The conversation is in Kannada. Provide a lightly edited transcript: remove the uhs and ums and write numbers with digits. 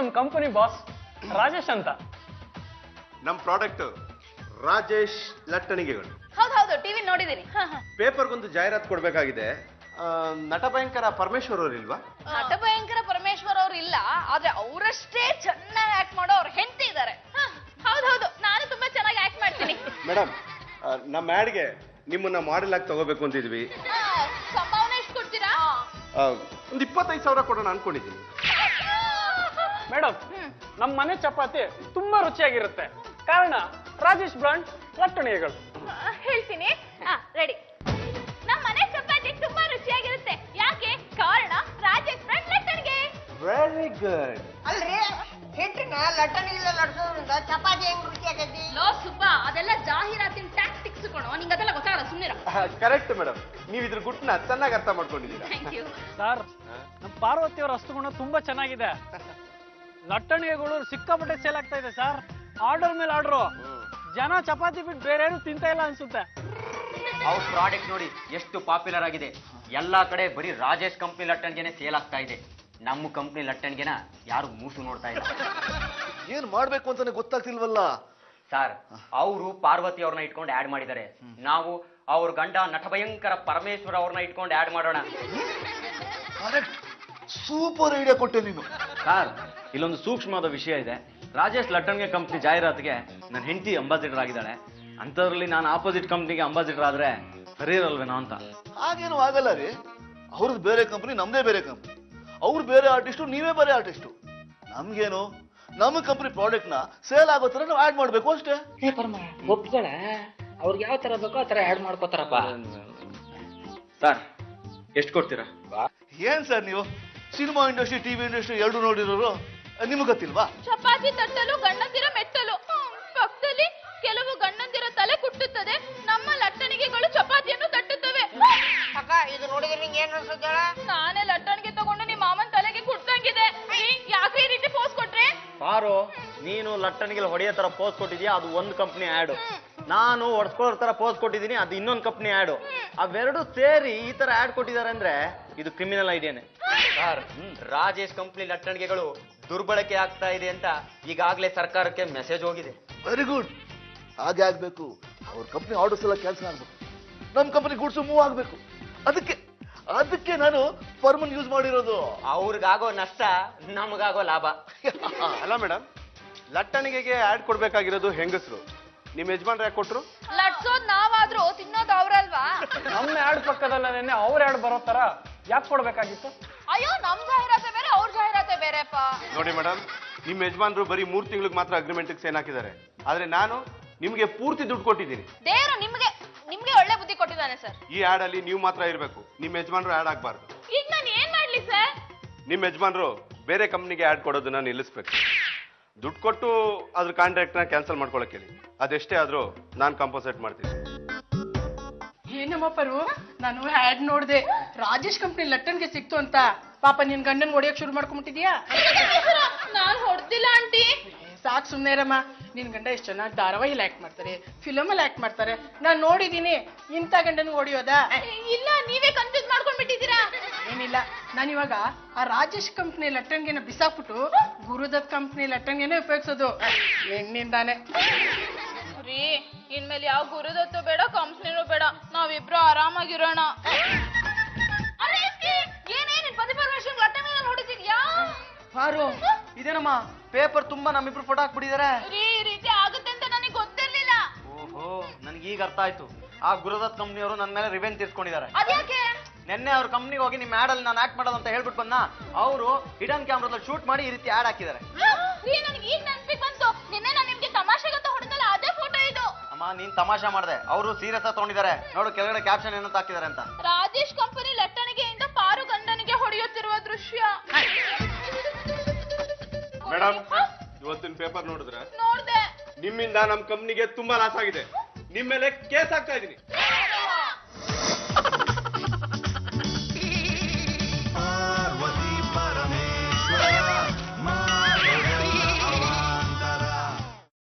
ನಮ್ಮ ಕಂಪನಿ ಬಾಸ್ ರಾಜೇಶ್ ಅಂತ. ನಮ್ ಪ್ರಾಡಕ್ಟ್ ರಾಜೇಶ್ ಲಟ್ಟಣಿಗೆಗಳು. ಹೌದು ಟಿವಿ ನೋಡಿದೀನಿ. ಪೇಪರ್ಗೊಂದು ಜಾಹೀರಾತು ಕೊಡ್ಬೇಕಾಗಿದೆ. ನಟ ಭಯಂಕರ ಪರಮೇಶ್ವರ್ ಅವ್ರು ಇಲ್ವಾ? ನಟ ಭಯಂಕರ ಪರಮೇಶ್ವರ್ ಅವ್ರು ಇಲ್ಲ, ಆದ್ರೆ ಅವರಷ್ಟೇ ಚೆನ್ನಾಗಿ ಆಕ್ಟ್ ಮಾಡೋ ಅವ್ರ ಹೆಂಡತಿ ಇದ್ದಾರೆ. ಹೌದು ನಾನು ತುಂಬಾ ಚೆನ್ನಾಗಿ ಆಕ್ಟ್ ಮಾಡ್ತೀನಿ. ಮೇಡಮ್, ನಮ್ಮ ಆಡ್ಗೆ ನಿಮ್ಮನ್ನ ಮಾಡೆಲ್ ಆಗಿ ತಗೋಬೇಕು ಅಂತಿದ್ವಿ. ಸಂಭಾವನೆ ಎಷ್ಟು ಕೊಡ್ತೀರಾ? ಒಂದು 25,000 ಕೊಡೋಣ ಅನ್ಕೊಂಡಿದ್ದೀನಿ. ಮೇಡಮ್, ನಮ್ಮ ಮನೆ ಚಪಾತಿ ತುಂಬಾ ರುಚಿಯಾಗಿರುತ್ತೆ. ಕಾರಣ ರಾಜೇಶ್ ಬ್ರಾಂಡ್ ಲಟ್ಟಣಿಗೆಗಳು. ಹೇಳ್ತೀನಿ, ರೆಡಿ. ನಮ್ಮ ಮನೆ ಚಪಾತಿ ತುಂಬಾ ರುಚಿಯಾಗಿರುತ್ತೆ. ಯಾಕೆ? ಕಾರಣ ರಾಜೇಶ್ ಬ್ರಾಂಡ್ ಲಟ್ಟಣಿಗೆ. Very good. ಅಲ್ರಿ, ಹಿಟ್ಟಿನ ಲಟ್ಟಣಿಗೆಲ್ಲ ಲಟ್ಸೋದ್ರಿಂದ ಚಪಾತಿ ಹೆಂಗ್ ರುಚಿಯಾಗೈತಿ? ಲೋ ಸುಬ್ಬ, ಅದೆಲ್ಲ ಜಾಹೀರಾತಿನ ಟ್ಯಾಕ್ಟಿಕ್ಸ್ ಕಣೋ, ನಿಂಗೆ ಅದೆಲ್ಲ ಗೊತ್ತಾಗಲ್ಲ, ಸುಮ್ಮನೆ. ಕರೆಕ್ಟ್ ಮೇಡಮ್, ನೀವು ಇದ್ರ ಗುಟ್ಟನ್ನ ಚೆನ್ನಾಗಿ ಅರ್ಥ ಮಾಡ್ಕೊಂಡಿದ್ದೀರಾ. ಥ್ಯಾಂಕ್ ಯು ಸರ್, ನಮ್ಮ ಪಾರ್ವತಿ ಅವರ ಹಸ್ತಗುಣ ತುಂಬಾ ಚೆನ್ನಾಗಿದೆ. ಲಟ್ಟಣಿಗೆಗಳು ಸಿಕ್ಕಾಪಟ್ಟೆ ಸೇಲ್ ಆಗ್ತಾ ಇದೆ ಸರ್. ಆರ್ಡರ್ ಮೇಲೆ ಆರ್ಡರ್. ಜನ ಚಪಾತಿ ಬಿಟ್ಟು ಬೇರೆ ಏನು ತಿಂತಾ ಇಲ್ಲ ಅನ್ಸುತ್ತೆ. ಅವ್ರ ಪ್ರಾಡಕ್ಟ್ ನೋಡಿ ಎಷ್ಟು ಪಾಪ್ಯುಲರ್ ಆಗಿದೆ. ಎಲ್ಲಾ ಕಡೆ ಬರೀ ರಾಜೇಶ್ ಕಂಪ್ನಿ ಲಟ್ಟಣಿಗೆನೆ ಸೇಲ್ ಆಗ್ತಾ ಇದೆ. ನಮ್ಮ ಕಂಪ್ನಿ ಲಟ್ಟಣಿಗೆನ ಯಾರು ಮೂಸು ನೋಡ್ತಾ ಇಲ್ಲ. ಏನ್ ಮಾಡ್ಬೇಕು ಅಂತಾನೆ ಗೊತ್ತಾಗ್ತಿಲ್ವಲ್ಲ ಸರ್. ಅವರು ಪಾರ್ವತಿ ಅವ್ರನ್ನ ಇಟ್ಕೊಂಡು ಆಡ್ ಮಾಡಿದ್ದಾರೆ. ನಾವು ಅವ್ರ ಗಂಡ ನಟ ಭಯಂಕರ ಪರಮೇಶ್ವರ್ ಅವ್ರನ್ನ ಇಟ್ಕೊಂಡು ಆಡ್ ಮಾಡೋಣ. ಸೂಪರ್ ಐಡಿಯಾ ಕೊಟ್ಟೆ ನೀನು. ಸರ್, ಇಲ್ಲೊಂದು ಸೂಕ್ಷ್ಮವಾದ ವಿಷಯ ಇದೆ. ರಾಜೇಶ್ ಲಟ್ಟಣಿಗೆ ಕಂಪ್ನಿ ಜಾಹೀರಾತಿಗೆ ನನ್ನ ಹೆಂಡತಿ ಅಂಬಾಸಿಡರ್ ಆಗಿದ್ದಾಳೆ. ಅಂಥದ್ರಲ್ಲಿ ನಾನು ಆಪೋಸಿಟ್ ಕಂಪ್ನಿಗೆ ಅಂಬಾಸಿಡರ್ ಆದ್ರೆ ಸರಿ ಇರಲ್ವೇನೋ ಅಂತ. ಹಾಗೇನು ಆಗಲ್ಲ ರೀ. ಅವ್ರದ್ದು ಬೇರೆ ಕಂಪ್ನಿ, ನಮ್ದೇ ಬೇರೆ ಕಂಪ್ನಿ. ಅವ್ರು ಬೇರೆ ಆರ್ಟಿಸ್ಟು, ನೀವೇ ಬೇರೆ ಆರ್ಟಿಸ್ಟು. ನಮ್ಗೇನು, ನಮ್ಮ ಕಂಪ್ನಿ ಪ್ರಾಡಕ್ಟ್ ನ ಸೇಲ್ ಆಗೋ ತರ ನಾವು ಆಡ್ ಮಾಡ್ಬೇಕು ಅಷ್ಟೇ. ಒಪ್ಕೊಳ, ಅವ್ರಿಗೆ ಯಾವ ತರ ಬೇಕೋ ಆ ತರ ಆಡ್ ಮಾಡ್ಕೋತಾರಪ್ಪ. ಸರ್, ಎಷ್ಟು ಕೊಡ್ತೀರಾ? ಏನ್ ಸರ್ ನೀವು ಸಿನಿಮಾ ಇಂಡಸ್ಟ್ರಿ, ಟಿವಿ ಇಂಡಸ್ಟ್ರಿ ಎರಡು ನೋಡಿರೋರು, ನಿಮ್ಗೆ ಗೊತ್ತಿಲ್ವಾ? ಚಪಾತಿ ತಟ್ಟಲು ಗಂಡಂದಿರ ಮೆಟ್ಟಲು. ಪಕ್ಕದಲ್ಲಿ ಕೆಲವು ಗಂಡಂದಿರ ತಲೆ ಕುಟ್ಟುತ್ತದೆ, ನಮ್ಮ ಲಟ್ಟಣಿಗೆಗಳು ಚಪಾತಿಯನ್ನು ತಟ್ಟುತ್ತವೆ. ಅಕ್ಕ, ಇದು ನೋಡಿದ್ರೆ ನಿಂಗೆ ಏನ್ ಅನ್ಸುತ್ತೆ? ನಾನೇ ಲಟ್ಟಣಿಗೆ ತಗೊಂಡು ನಿಮ್ಮ ಮಾಮನ್ ತಲೆಗೆ ಕುಟ್ಟಂಗಿದೆ. ಯಾಕೆ ಈ ರೀತಿ ಪೋಸ್ ಕೊಟ್ರೆ? ಪಾರು, ನೀನು ಲಟ್ಟಣಿಗೆ ಹೊಡೆಯೋ ತರ ಪೋಸ್ ಕೊಟ್ಟಿದ್ಯಾ, ಅದು ಒಂದು ಕಂಪ್ನಿ ಆ್ಯಡ್. ನಾನು ಹೊಡ್ಸ್ಕೊಳ್ಳೋ ತರ ಪೋಸ್ ಕೊಟ್ಟಿದ್ದೀನಿ, ಅದು ಇನ್ನೊಂದು ಕಂಪ್ನಿ ಆ್ಯಡ್. ಅವೆರಡು ಸೇರಿ ಈ ತರ ಆ್ಯಡ್ ಕೊಟ್ಟಿದ್ದಾರೆ ಅಂದ್ರೆ ಇದು ಕ್ರಿಮಿನಲ್ ಐಡಿಯಾನೆ. ಸರ್, ರಾಜೇಶ್ ಕಂಪ್ನಿ ಲಟ್ಟಣಿಗೆಗಳು ದುರ್ಬಳಕೆ ಆಗ್ತಾ ಇದೆ ಅಂತ ಈಗಾಗಲೇ ಸರ್ಕಾರಕ್ಕೆ ಮೆಸೇಜ್ ಹೋಗಿದೆ. Very good. ಹಾಗೆ ಆಗ್ಬೇಕು. ಅವ್ರ ಕಂಪ್ನಿ ಆರ್ಡರ್ಸ್ ಎಲ್ಲ ಕ್ಯಾನ್ಸಲ್ ಆಗ್ಬೇಕು, ನಮ್ ಕಂಪನಿ ಗೂಡ್ಸು ಮೂವ್ ಆಗ್ಬೇಕು. ಅದಕ್ಕೆ ನಾನು ಫರ್ಮನ್ ಯೂಸ್ ಮಾಡಿರೋದು. ಅವ್ರಿಗಾಗೋ ನಷ್ಟ, ನಮಗಾಗೋ ಲಾಭ. ಅಲ್ಲ ಮೇಡಮ್, ಲಟ್ಟಣಿಗೆಗೆ ಆಡ್ ಕೊಡ್ಬೇಕಾಗಿರೋದು ಹೆಂಗಸರು. ನಿಮ್ ಯಜಮಾನ್ರು ಯಾಕೆ ಕೊಟ್ರು? ಲಟ್ಸೋದ್ ನಾವಾದ್ರೂ ತಿನ್ನೋದು ಅವ್ರಲ್ವಾ? ನಮ್ಮ ಆಡ್ ಪಕ್ಕದಲ್ಲೇ ಅವ್ರ ಆಡ್ ಬರೋ ತರ ಯಾಕೆ ಕೊಡ್ಬೇಕಾಗಿತ್ತು? ಅಯ್ಯೋ, ನಮ್ ಜಾಹೀರಾತೆ ಬೇರೆ, ಅವ್ರ ಜಾಹೀರಾತೆ ಬೇರೆಪ್ಪ. ನೋಡಿ ಮೇಡಮ್, ನಿಮ್ ಯಜಮಾನ್ರು ಬರೀ 3 ತಿಂಗಳಿಗೆ ಮಾತ್ರ ಅಗ್ರಿಮೆಂಟ್ ಸೈನ್ ಹಾಕಿದ್ದಾರೆ. ಆದ್ರೆ ನಾನು ನಿಮ್ಗೆ ಪೂರ್ತಿ ದುಡ್ಡು ಕೊಟ್ಟಿದ್ದೀನಿ. ದೇವ್ರು ನಿಮ್ಗೆ ಒಳ್ಳೆ ಬುದ್ಧಿ ಕೊಟ್ಟಿದ್ದಾನೆ ಸರ್. ಈ ಆಡ್ ಅಲ್ಲಿ ನೀವು ಮಾತ್ರ ಇರಬೇಕು, ನಿಮ್ ಯಜಮಾನ್ರು ಆಡ್ ಆಗ್ಬಾರ್ದು. ಈಗ ನಾನು ಏನ್ ಮಾಡ್ಲಿ ಸರ್? ನಿಮ್ ಯಜಮಾನ್ರು ಬೇರೆ ಕಂಪ್ನಿಗೆ ಆಡ್ ಕೊಡೋದನ್ನ ನಿಲ್ಲಿಸ್ಬೇಕು. ದುಡ್ಡು ಕೊಟ್ಟು ಅದ್ರ ಕಾಂಟ್ರಾಕ್ಟ್ ನ ಕ್ಯಾನ್ಸಲ್ ಮಾಡ್ಕೊಳಕ್ ಹೇಳಿ. ಅದೆಷ್ಟೇ ಆದ್ರೂ ನಾನ್ ಕಾಂಪೋಸೇಟ್ ಮಾಡ್ತೀನಿ. ಏನಮ್ಮ ಪರು, ನಾನು ಆಡ್ ನೋಡ್ದೆ, ರಾಜೇಶ್ ಕಂಪ್ನಿ ಲಟ್ಟನ್ಗೆ ಸಿಕ್ತು ಅಂತ. ಪಾಪ ನಿನ್ ಗಂಡನ್ ಹೊಡಿಯಕ್ ಶುರು ಮಾಡ್ಕೊಂಡ್ಬಿಟ್ಟಿದ್ಯಾ? ನಾನ್ ಹೊಡ್ದಿಲ್ಲ ಆಂಟಿ. ಸಾಕ್ ಸುಮ್ನೆ ಇರಮ್ಮ. ನಿನ್ ಗಂಡ ಎಷ್ಟು ಚೆನ್ನಾಗಿ ಧಾರಾವಾಹಿಲಿ ಆಕ್ಟ್ ಮಾಡ್ತಾರೆ, ಫಿಲಮ್ ಅಲ್ಲಿ ಆಕ್ಟ್ ಮಾಡ್ತಾರೆ. ನಾನ್ ನೋಡಿದೀನಿ. ಇಂಥ ಗಂಡನ್ ಹೊಡಿಯೋದಾ? ಇಲ್ಲ, ನೀವೇ ಕನ್ಫ್ಯೂಸ್ ಮಾಡ್ಕೊಂಡ್ಬಿಟ್ಟಿದ್ದೀರಾ. ಏನಿಲ್ಲ, ನಾನಿವಾಗ ಆ ರಾಜೇಶ್ ಕಂಪ್ನಿ ಲಟ್ಟನ್ಗೆನ ಬಿಸಾಕ್ಬಿಟ್ಟು ಗುರುದತ್ ಕಂಪ್ನಿ ಲಟ್ಟನ್ಗೆನೆ ಉಪಯೋಗಿಸೋದು. ಹೆಣ್ಣಿಂದಾನೆ ರೀ. ಇನ್ಮೇಲೆ ಯಾವ ಗುರುದತ್ತು ಬೇಡ, ಕಂಪ್ನಿನೂ ಬೇಡ, ನಾವಿಬ್ರು ಆರಾಮಾಗಿರೋಣ. ಏನೇನು ಪತಿ ಪರಮೇಶ್ವರ್ ಲಟ್ಟಣಿಗೆ ಹೊಡಿತಿದ್ಯಾ? ಪಾರು, ಇದೇನಮ್ಮ ಪೇಪರ್ ತುಂಬಾ ನಮ್ಮಿಬ್ರು ಫೋಟೋ ಹಾಕ್ಬಿಟ್ಟಿದ್ದಾರೆ. ರೀ, ಈ ರೀತಿ ಆಗುತ್ತೆ ಅಂತ ನನಗೆ ಗೊತ್ತಿರ್ಲಿಲ್ಲ. ಓಹೋ, ನನಗೀಗ ಅರ್ಥ ಆಯ್ತು. ಆ ಗುರುದತ್ ಕಂಪ್ನಿಯವರು ನನ್ನ ಮೇಲೆ ರಿವೆಂಜ್ ತೀರ್ಸ್ಕೊಂಡಿದ್ದಾರೆ. ಅದ್ಯಾಕೆ? ನಿನ್ನೆ ಅವ್ರ ಕಂಪ್ನಿಗೆ ಹೋಗಿ ನಿಮ್ಮ ಆಡ್ ಅಲ್ಲಿ ನಾನು ಆಕ್ಟ್ ಮಾಡೋದು ಅಂತ ಹೇಳ್ಬಿಟ್ಟು ಬಂದ. ಅವರು ಹಿಡನ್ ಕ್ಯಾಮ್ರಾದಲ್ಲಿ ಶೂಟ್ ಮಾಡಿ ಈ ರೀತಿ ಆಡ್ ಹಾಕಿದ್ದಾರೆ. ರೀ, ನನಗೆ ಈಗ ನೆನಪಿಗೆ ಬಂತು. ನಿನ್ನೆ ನಾನು ನಿಮ್ಗೆ ತಮಾಷೆಗಂತ ಹೊಡೆದಲ್ಲ, ಅದೇ ಫೋಟೋ ಇದು. ಅಮ್ಮ, ನೀನ್ ತಮಾಷೆ ಮಾಡಿದೆ. ಅವರು ಸೀರಿಯಸ್ ಆಗಿ ತಗೊಂಡಿದ್ದಾರೆ. ನೋಡು ಕೆಳಗಡೆ ಕ್ಯಾಪ್ಷನ್ ಏನಂತ ಹಾಕಿದ್ದಾರೆ ಅಂತ. ರಾಜೇಶ್ ಕಂಪನಿ ಲಟ್ಟಣಿಗೆಯಿಂದ ಪಾರು ಗಂಡನಿಗೆ ಹೊಡೆಯುತ್ತಿರುವ ದೃಶ್ಯ. ಮೇಡಮ್, ಇವತ್ತಿನ ಪೇಪರ್ ನೋಡಿದ್ರೆ ನೋಡ್ದೆ. ನಿಮ್ಮಿಂದ ನಮ್ ಕಂಪ್ನಿಗೆ ತುಂಬಾ ಲಾಸ್ ಆಗಿದೆ. ನಿಮ್ ಮೇಲೆ ಕೇಸ್ ಹಾಕ್ತಾ ಇದೀನಿ.